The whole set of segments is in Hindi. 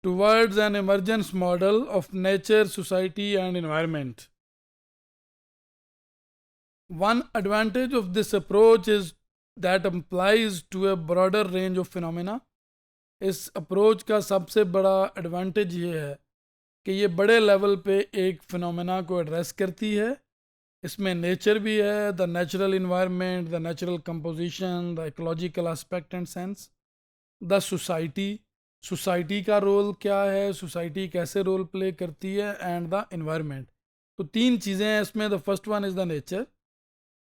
towards an emergence model of nature, society, and environment. One advantage of this approach is that applies to a broader range of phenomena. इस अप्रोच का सबसे बड़ा एडवांटेज ये है कि ये बड़े लेवल पे एक फिनोमेना को एड्रेस करती है. इसमें नेचर भी है, the natural environment, the natural composition, the ecological aspect and sense. The society का रोल क्या है, सोसाइटी कैसे रोल प्ले करती है, एंड द इन्वायरमेंट. तो तीन चीज़ें हैं इसमें. The first one is the nature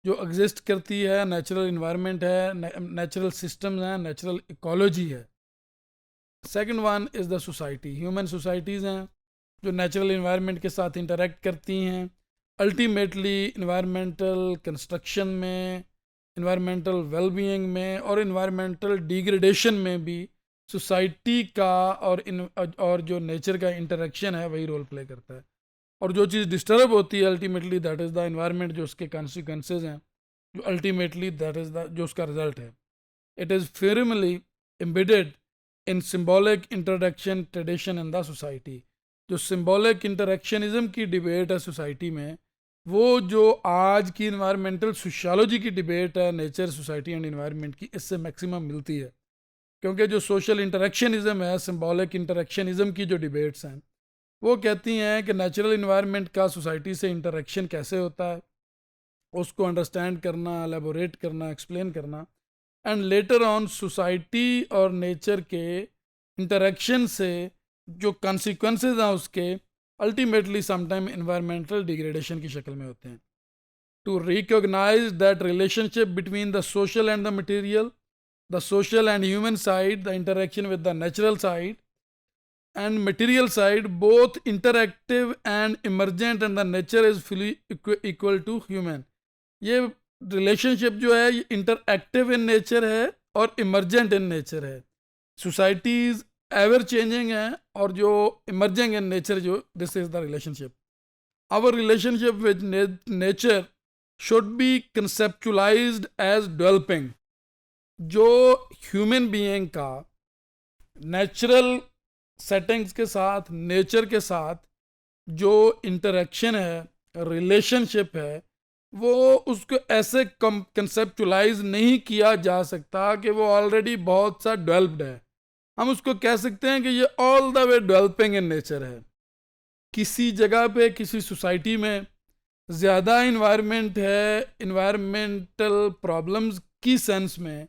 जो एग्जिस्ट करती है, नेचुरल इन्वायरमेंट है, नेचुरल सिस्टम्स हैं, नेचुरल इकोलॉजी है. Second one is the society, human societies हैं जो नेचुरल इन्वायरमेंट के साथ इंटरेक्ट करती हैं. अल्टीमेटली इन्वायरमेंटल कंस्ट्रक्शन में, इन्वायरमेंटल वेलबीइंग में और इन्वायरमेंटल डिग्रेडेशन में भी सोसाइटी का और जो नेचर का इंटरेक्शन है वही रोल प्ले करता है. और जो चीज़ डिस्टर्ब होती है ultimately that is the environment, जो उसके कॉन्सिक्वेंसेज हैं, जो अल्टीमेटली दैट इज़ द जो उसका रिजल्ट है. It is firmly embedded in symbolic interaction tradition in the society. जो सिम्बॉलिक इंटरेक्शनिज्म की डिबेट है सोसाइटी में, वो जो आज की इन्वायरमेंटल सोशियोलॉजी की डिबेट है नेचर, सोसाइटी एंड इन्वायरमेंट की, इससे मैक्सिमम मिलती है. क्योंकि जो सोशल इंटरेक्शनिज्म है, सिम्बॉलिक इंटरेक्शनिज्म की जो डिबेट्स हैं, वो कहती हैं कि नेचुरल इन्वायरमेंट का सोसाइटी से इंटरेक्शन कैसे होता है, उसको अंडरस्टैंड करना, एलेबोरेट करना, एक्सप्लेन करना, एंड लेटर ऑन सोसाइटी और नेचर के इंटरेक्शन से जो कॉन्सिक्वेंसेज हैं उसके अल्टीमेटली समटाइम इन्वायरमेंटल डिग्रेडेशन की शक्ल में होते हैं. To recognise that relationship between the social and the material, the social and human side, the interaction with the natural side and material side, both interactive and emergent, and the nature is fully equal to human. ये रिलेशनशिप जो है ये इंटरएक्टिव इन नेचर है और इमर्जेंट इन नेचर है. सोसाइटीज एवर चेंजिंग है और जो इमर्जिंग इन नेचर, जो this is the relationship. Our relationship with nature should be conceptualised as developing. जो ह्यूमन बीइंग का नेचुरल सेटिंग्स के साथ, नेचर के साथ जो इंटरेक्शन है, रिलेशनशिप है, वो उसको ऐसे कंसेप्चुलाइज नहीं किया जा सकता कि वो ऑलरेडी बहुत सा डेवलप्ड है. हम उसको कह सकते हैं कि ये all the way developing in nature है. किसी जगह पे, किसी सोसाइटी में ज़्यादा इन्वायरमेंट है, इन्वायरमेंटल प्रॉब्लम्स की सेंस में,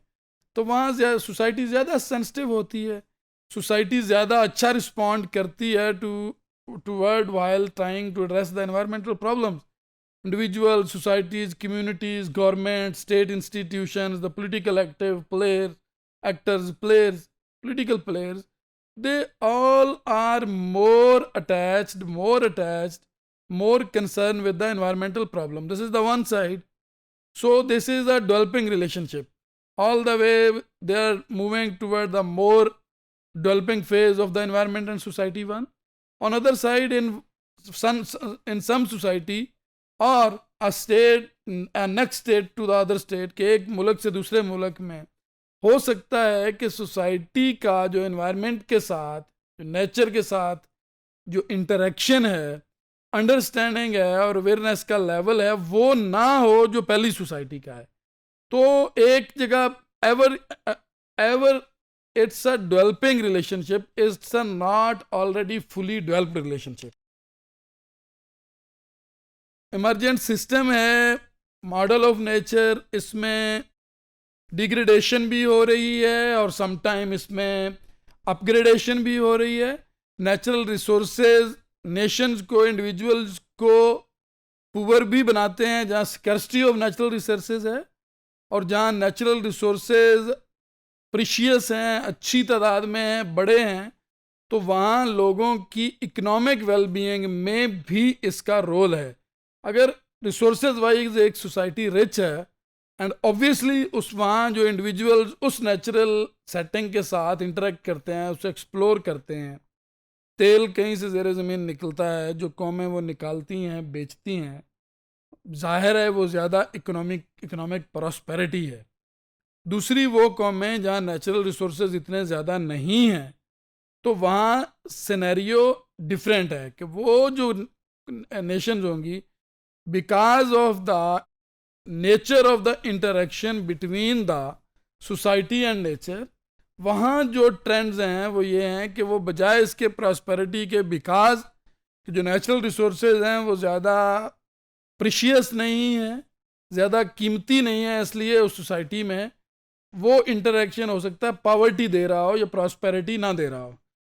तो वहाँ सोसाइटी ज़्यादा सेंसिटिव होती है. सोसाइटी ज़्यादा अच्छा रिस्पॉन्ड करती है toward while trying to address the environmental problems. Individual, societies, communities, government, state institutions, the political players, political players, they all are more attached, more concerned with the environmental problem. This is the one side. So this is a developing relationship. All the way they are moving toward the more developing phase of the environment and society one. On other side, in some society or a state, a next state to the other state, के एक मुल्क से दूसरे मुल्क में हो सकता है कि सोसाइटी का जो एनवायरनमेंट के साथ, जो नेचर के साथ जो इंटरेक्शन है, अंडरस्टैंडिंग है और अवेयरनेस का लेवल है, वो ना हो जो पहली सोसाइटी का है. तो एक जगह ever it's a developing relationship, it's a not already fully developed relationship. Emergent system है, मॉडल ऑफ नेचर, इसमें डिग्रेडेशन भी हो रही है और समटाइम इसमें अपग्रेडेशन भी हो रही है. नेचुरल रिसोर्सेज नेशंस को, इंडिविजुअल्स को पुअर भी बनाते हैं जहाँ स्कैर्सिटी ऑफ नेचुरल रिसोर्सेज है, और जहाँ नेचुरल रिसोर्सेज प्रीशियस हैं, अच्छी तादाद में हैं, बड़े हैं, तो वहाँ लोगों की इकोनॉमिक वेलबीइंग में भी इसका रोल है. अगर रिसोर्सेज वाइज एक सोसाइटी रिच है एंड ऑब्वियसली उस वहाँ जो इंडिविजुअल्स उस नेचुरल सेटिंग के साथ इंटरेक्ट करते हैं, उसे एक्सप्लोर करते हैं. तेल कहीं से ज़ेरे ज़मीन निकलता है, जो कौमें वो निकालती हैं, बेचती हैं, जाहिर है वो ज़्यादा इकोनॉमिक प्रॉस्पेरिटी है. दूसरी वो कौमें जहाँ नेचुरल रिसोर्सेज इतने ज़्यादा नहीं हैं, तो वहाँ सिनेरियो डिफरेंट है कि वो जो नेशंस होंगी, because of the nature of the interaction between the society and nature, वहाँ जो ट्रेंड्स हैं वो ये हैं कि वो बजाय इसके प्रॉस्पेरिटी के, बिकॉज जो नेचुरल रिसोर्सेज हैं वो ज़्यादा प्रीशियस नहीं है, ज़्यादा कीमती नहीं है, इसलिए उस सोसाइटी में वो इंटरेक्शन हो सकता है पॉवर्टी दे रहा हो या प्रॉस्पेरिटी ना दे रहा हो.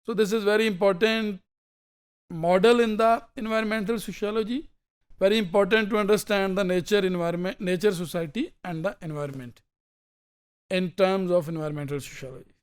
So this is very important model in the environmental sociology, very important to understand the nature, environment, nature, society and the environment in terms of environmental sociology.